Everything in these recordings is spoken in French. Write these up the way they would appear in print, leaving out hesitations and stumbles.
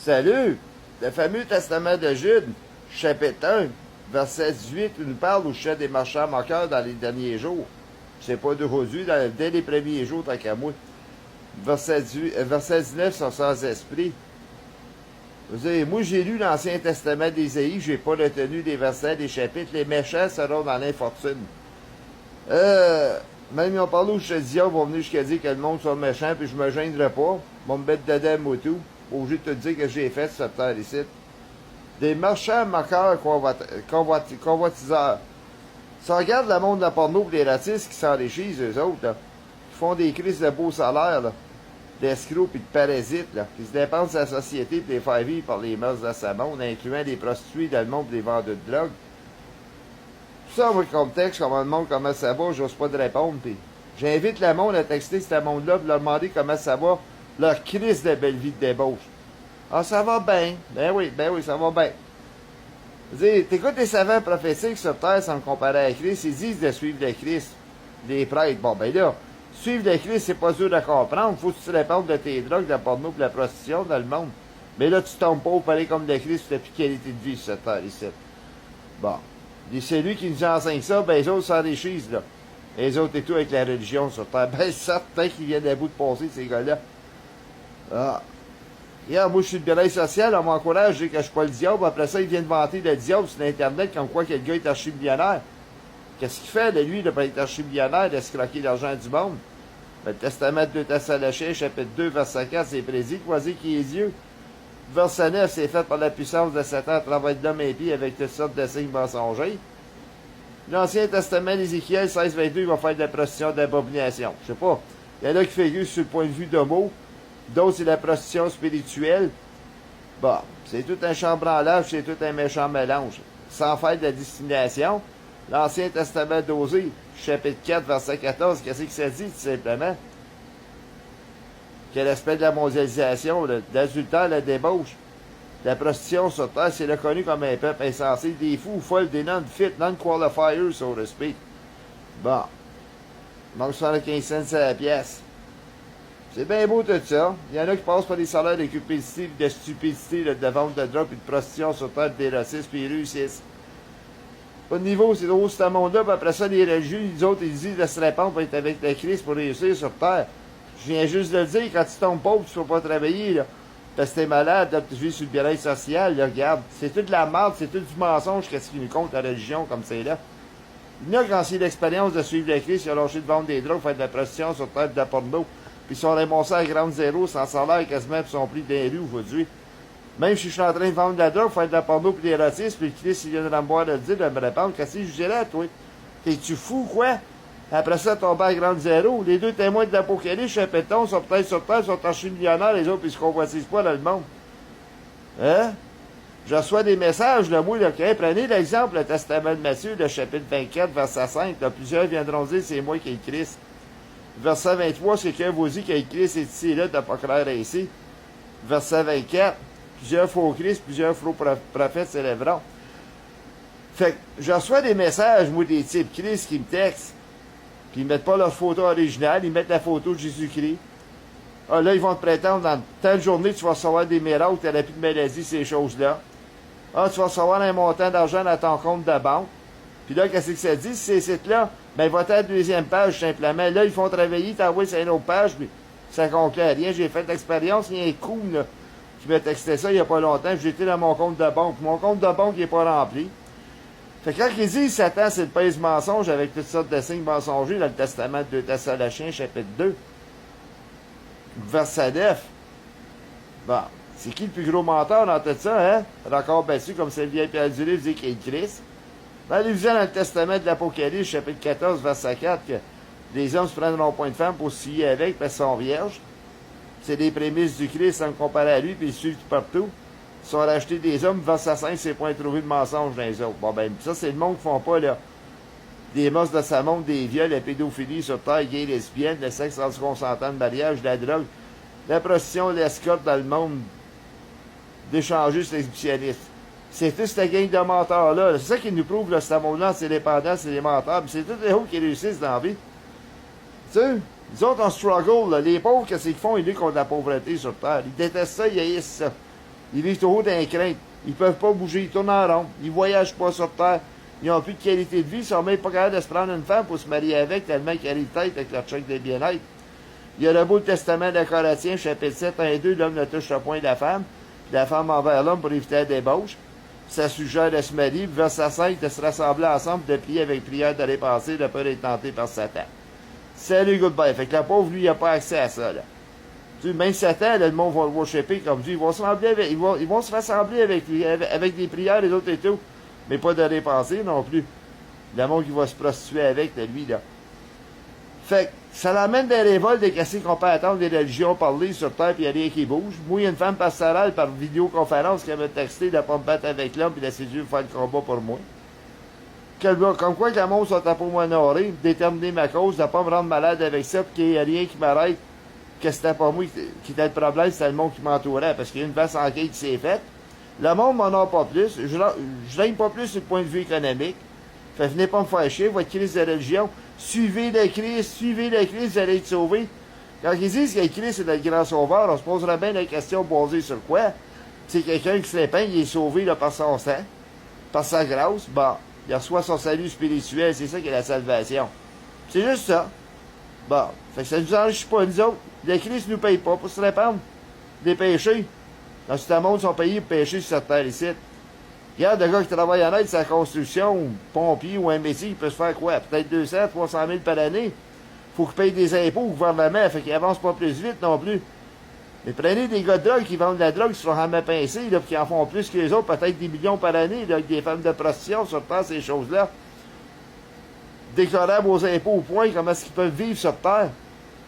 Salut! Le fameux testament de Jude, chapitre 1, verset 18, nous parle au chef des marchands moqueurs dans les derniers jours. C'est pas d'aujourd'hui, dès les premiers jours, tant qu'à moi. Verset 19, sont sans esprit. Vous savez, moi, j'ai lu l'Ancien Testament d'Ésaïe, j'ai pas retenu les versets, les chapitres. Les méchants seront dans l'infortune. Même ils ont parlé au chef Dion, vont venir jusqu'à dire que le monde soit méchant, puis je me gênerai pas. Ils vont me mettre dedans, moi tout. Obligé de te dire que j'ai fait cette terre ici. Des marchands moqueurs convoitiseurs. Si on regarde le monde de la porno et les racistes qui s'enrichissent, eux autres, là, qui font des crises de beaux salaires, là, d'escrocs et de parasites, là, qui se dépensent de la société pour les faire vivre par les mœurs de sa monde, incluant les prostituées dans le monde et les vendeurs de drogue. Tout ça, moi, comme texte, comment le monde, comment ça va, j'ose pas de répondre, puis j'invite le monde à texter ce monde-là pour leur demander comment ça va, leur crise de belle vie de débauche. Ah, ça va bien. Ben oui, ça va bien. T'écoutes les savants prophétiques sur terre sans me comparer à Christ, ils disent de suivre le Christ. Les prêtres, bon ben là, suivre le Christ, c'est pas dur de comprendre. Faut que tu te répondes de tes drogues, de la porno, de la prostitution dans le monde. Mais là, tu tombes pas au palais comme le Christ, tu n'as plus qualité de vie sur cette terre ici. Bon. Et c'est lui qui nous enseigne ça, ben les autres s'enrichissent, là. Les autres et tout avec la religion sur terre. Ben certain qu'ils viennent à bout de passer, ces gars-là. Ah. Hier, moi, je suis le bien-être social, on m'encourage, je dis que je suis pas le diable. Après ça, ils viennent vanter le diable sur Internet, comme quoi que le gars est archi-millionnaire. Qu'est-ce qu'il fait de lui, de pas être archi-millionnaire, d'escroquer l'argent du monde? Ben, le testament de 2 Thessaloniciens, chapitre 2, verset 4, c'est prédit, croisez qui est Dieu. Verset 9, c'est fait par la puissance de Satan à travers de l'homme impie avec toutes sortes de signes mensongers. L'Ancien Testament d'Ézéchiel 16, 22, il va faire de la prostitution, de l'abomination. Je sais pas. Il y en a qui figurent sur le point de vue d'homo. D'autres, c'est la prostitution spirituelle. Bon, c'est tout un chambranlage, c'est tout un méchant mélange. Sans faire de la discrimination, l'Ancien Testament d'Osée, chapitre 4, verset 14, qu'est-ce que ça dit, tout simplement? Que l'aspect de la mondialisation, l'adultère, la débauche, la prostitution sur terre, c'est reconnu comme un peuple insensé, des fous, folles, des non-fit, non-qualifiers, so to speak. Bon. Donc, 75 cents à la pièce. C'est bien beau tout ça. Il y en a qui passent par des salaires de cupidité, de stupidité, de vente de drogue et de prostitution sur terre, des racistes, puis ils réussissent. Pas de niveau, c'est drôle, ce monde-là, puis après ça, les religieux, les autres, ils disent de se répandre pour être avec le Christ pour réussir sur terre. Je viens juste de le dire, quand tu tombes pauvre, tu ne peux pas travailler, là. Parce que t'es malade, là, tu vis sur le bien-être social, là, regarde. C'est toute de la merde, c'est tout du mensonge, qu'est-ce qui nous compte la religion comme c'est là. Il y en a quand c'est l'expérience de suivre le Christ, ils ont lâché de vendre des drogues, faire de la prostitution sur terre, de la porno. Puis ils sont ramassés à grande zéro, sans salaire quasiment, puis ils sont pris dans les rues aujourd'hui. Même si je suis en train de vendre de la drogue, faire de la porno puis des racistes, puis le Christ, il vient de me voir de le dire, de me répondre, qu'est-ce que je dirais, toi? T'es-tu fou, quoi? Après ça, tomber à grande zéro. Les deux témoins de l'Apocalypse, chapitre 11, sont peut-être sur terre, sont archi-millionnaires, les autres, puis ils se convoitisent pas dans le monde. Hein? Je reçois des messages, là, moi, là, prenez l'exemple, le Testament de Matthieu, le chapitre 24, verset 5, là, plusieurs viendront dire, c'est moi qui ai le Christ. Verset 23, c'est quelqu'un vous dit qu'il y a le Christ est ici, là, t'as pas clair ici. Verset 24, plusieurs faux Christ, plusieurs faux prophètes s'élèveront. Fait que, je reçois des messages, moi, des types Christ qui me textent, puis ils mettent pas leur photo originale, ils mettent la photo de Jésus-Christ. Ah, là, ils vont te prétendre, dans telle journée, tu vas recevoir des miracles, tu n'auras plus de maladie, ces choses-là. Ah, tu vas recevoir un montant d'argent dans ton compte de banque. Puis là, qu'est-ce que ça dit, ces sites-là? Ben, va à la deuxième page, simplement. Là, ils font travailler, t'envoies sur une autre page, puis ça conclut à rien. J'ai fait l'expérience, il y a un coup, là, qui m'a texté ça il n'y a pas longtemps, j'étais dans mon compte de banque. Mon compte de banque, il n'est pas rempli. Fait que quand ils disent Satan, c'est le pays mensonge avec toutes sortes de signes mensongers dans le Testament de 2 Thessaloniciens, chapitre 2, verset 9. Bon, c'est qui le plus gros menteur dans tout ça, hein? Record battu, comme c'est le vieil Pierre du livre dit qu'il est Christ. Ben, allez-vous dans le Testament de l'Apocalypse, chapitre 14, verset 4, que les hommes se prendront point de femme pour se lier avec, parce qu'ils sont vierges. C'est des prémices du Christ sans me comparer à lui, puis ils suivent partout. Ils sont rachetés des hommes, verset 5, c'est point trouvé de mensonge dans les autres. Bon, ben, ça, c'est le monde qui font pas, là. Des mœurs de sa monde, des viols, la pédophilie sur terre, gays, lesbiennes, le sexe sans consentant, le mariage, la drogue, la prostitution, l'escorte dans le monde, d'échanger sur l'exhibitionniste. C'est tout cette gang de menteurs-là. C'est ça qui nous prouve, là, ce monde-là, c'est dépendant, c'est des menteurs. Puis c'est tous les hauts qui réussissent dans la vie. Tu sais, les autres, on struggle, là. Les pauvres, qu'est-ce qu'ils font? Ils luttent contre la pauvreté sur terre. Ils détestent ça, ils haïssent ça. Ils vivent toujours dans les craintes. Ils peuvent pas bouger, ils tournent en rond. Ils voyagent pas sur Terre. Ils n'ont plus de qualité de vie. Ils sont même pas capables de se prendre une femme pour se marier avec, tellement qu'ils arrivent tête avec leur chèque de bien-être. Il y a le beau testament de Corinthiens, chapitre 7, 1 et 2, l'homme ne touche point de la femme, puis la femme envers l'homme pour éviter la débauche. Ça suggère de se marier, puis verset 5, de se rassembler ensemble, de prier avec prière, de répenser, de peur d'être tenté par Satan. Salut, goodbye. Fait que la pauvre, lui, il n'a pas accès à ça, là. Tu sais, même Satan, là, le monde va le worshipper comme Dieu. Ils vont se rassembler avec lui, avec des prières, les autres et tout. Mais pas de répenser non plus. Le monde qui va se prostituer avec, de lui, là. Fait que ça l'amène des révoltes de qu'est-ce qu'on peut attendre des religions parler sur Terre, puis il n'y a rien qui bouge. Moi, il y a une femme pastorale par vidéoconférence qui m'a texté de ne pas me battre avec l'homme, puis d'essayer de faire le combat pour moi. Comme quoi que le monde soit à pour m'honorer, déterminer ma cause, de ne pas me rendre malade avec ça, puis qu'il n'y a rien qui m'arrête, que c'était pas moi qui était le problème, c'était le monde qui m'entourait, parce qu'il y a une vaste enquête qui s'est faite. Le monde m'en a pas plus. Je l'aime pas plus du point de vue économique. Fait venez pas me faire chier, votre crise de religion. Suivez le Christ, vous allez être sauvés. Quand ils disent que le Christ est le grand sauveur, on se poserait bien la question basée sur quoi? C'est quelqu'un qui se l'épingle, il est sauvé là, par son sang, par sa grâce. Bon, il reçoit son salut spirituel, c'est ça qui est la salvation. C'est juste ça. Bon, fait que ça nous enrichit pas, nous autres. Le Christ nous paye pas pour se répandre des péchés. Dans ce monde, ils sont payés pour pécher sur cette terre ici. Regarde, le gars qui travaille en aide, sa construction, ou pompier ou un métier, il peut se faire quoi? Peut-être 200, 300 000 par année. Faut qu'il paye des impôts au gouvernement, fait qu'il avance pas plus vite non plus. Mais prenez des gars de drogue qui vendent de la drogue, qui sont en main pincée, là, qui en font plus que les autres, peut-être des millions par année, là, avec des femmes de prostitution, sur Terre, ces choses-là. Déclarables aux impôts au point, comment est-ce qu'ils peuvent vivre sur Terre?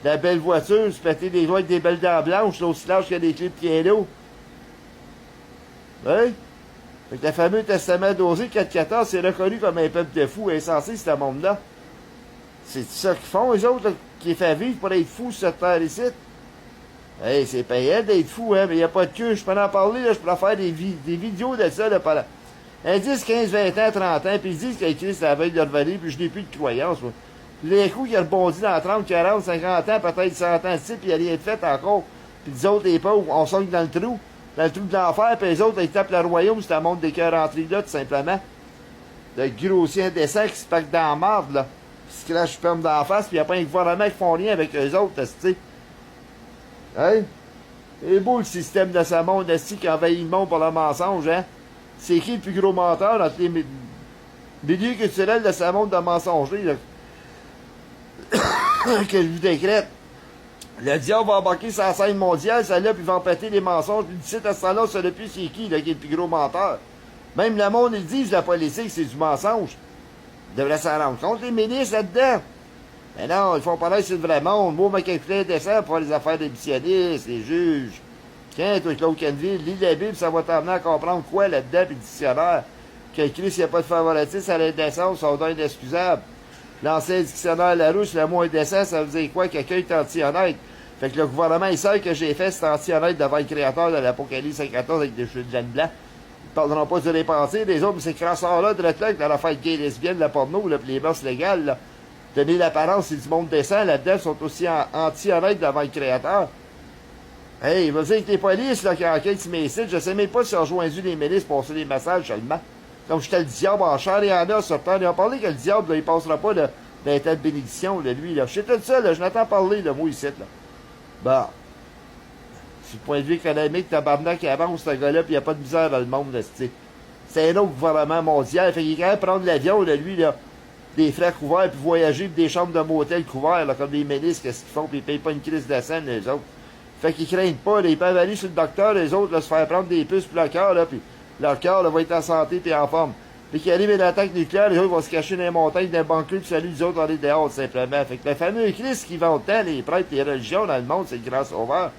La belle voiture, se péter des doigts avec des belles dents blanches, là, aussi large que des clés de piano. Oui? Fait que le fameux testament d'Osée 4.14, c'est reconnu comme un peuple de fous, insensé, ce monde-là. C'est ça qu'ils font, les autres, là, qui est fait vivre pour être fous sur cette terre ici. Hey, c'est payant d'être fou, hein, mais il n'y a pas de queue. Je peux en parler, là, je peux en faire des vidéos de ça, là, pendant 10, 15, 20 ans, 30 ans, puis ils disent qu'il Christ la veille de revenir, puis je n'ai plus de croyance, moi. Puis les coups qui a rebondi dans 30, 40, 50 ans, peut-être 100 ans, puis il n'y a rien de fait encore. Puis les autres, les pauvres, on sonne dans le trou de l'enfer, puis les autres, ils tapent le royaume, c'est un monde des cœurs rentrés là, tout simplement. Le grossier indécent qui se pack dans la marde, là. Puis se crache ferme dans la face, puis il n'y a pas un gouvernement qui font rien avec eux autres, tu sais. Hein? C'est beau le système de ce monde, qui envahit le monde pour le mensonge, hein? C'est qui le plus gros menteur dans les milieux culturels de ce monde de mensagerie, là? Que je vous décrète. Le diable va embarquer sur la scène mondiale, celle-là, puis il va en péter les mensonges. Puis d'ici à ce temps-là, on ne sait plus c'est qui est le plus gros menteur. Même le monde, ils disent, la politique, c'est du mensonge. Ils devraient s'en rendre compte, les ministres, là-dedans. Mais non, ils font paraître c'est le vrai monde. Moi, ma calculé descend pour les affaires des missionnistes, les juges. Tiens, toi, Claude Canville, lis la Bible, ça va t'amener à comprendre quoi là-dedans, puis le dictionnaire. Que Christ, il n'y a pas de favoritisme à l'indécence, son don inexcusable. L'ancien dictionnaire Larouche, le mot indécent, ça veut dire quoi? Quelqu'un est anti-honnête. Fait que le gouvernement, il sait que j'ai fait, c'est anti-honnête devant le créateur de l'Apocalypse 5.14 avec des cheveux de laine blanc. Ils parleront pas du répenser, les autres, mais ces crasseurs-là, de là, dans l'affaire gay lesbienne, la porno, là, pis les mœurs légales, là. Donner l'apparence, c'est du monde décent, là-dedans, sont aussi anti-honnêtes devant le créateur. Hey, il va dire que les polices, là, qui enquêtent sur mes sites, je sais même pas si ont rejoint les milices pour passer des messages seulement. Comme j'étais le diable en chair et en os sur terre. Ils ont parlé que le diable, là, il passera pas d'un tas de bénédiction, là, lui, là. Je sais tout ça, là, je n'entends parler, de moi, ici, là. Bon. Du point de vue économique, tabarnak qui avance, ce gars-là, puis il n'y a pas de misère dans le monde, là, c'est un autre gouvernement mondial. Fait qu'il est quand même prendre l'avion, là, lui, là, des frais couverts, puis voyager, puis des chambres de motel couverts, là, comme des ministres, qu'est-ce qu'ils font, puis ils payent pas une crise de scène, les autres. Fait qu'ils craignent pas, là, ils peuvent aller chez le docteur, les autres, là, se faire prendre des puces pour le cœur, là, puis leur cœur, là, va être en santé, puis en forme. Puis qu'il arrive une attaque nucléaire, les autres vont se cacher dans les montagnes, dans les bunker, puis salut, les autres, on est dehors, simplement. Fait que le fameux Christ qui vend tant les prêtres, les religions dans le monde, c'est le grand sauveur.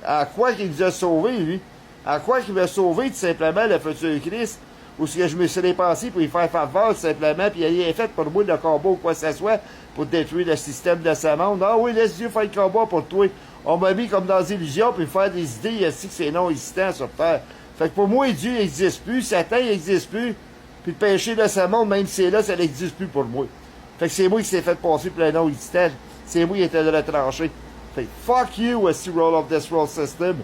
À quoi qu'il nous a sauvés, lui? À quoi qu'il m'a sauvé, tout simplement, le futur Christ? Ou ce que je me suis dépensé pour y faire faveur, tout simplement, puis il a rien fait pour moi, le combat ou quoi que ce soit, pour détruire le système de ce monde. Ah oui, laisse Dieu faire le combat pour toi. On m'a mis comme dans des illusions, puis faire des idées, il a dit que c'est non existant sur Terre. Fait que pour moi, Dieu n'existe plus, Satan n'existe plus, puis le péché de ce monde, même si c'est là, ça n'existe plus pour moi. Fait que c'est moi qui s'est fait passer pour le non existant. C'est moi qui était de retranché. Fait que fuck you, a roll of this world system.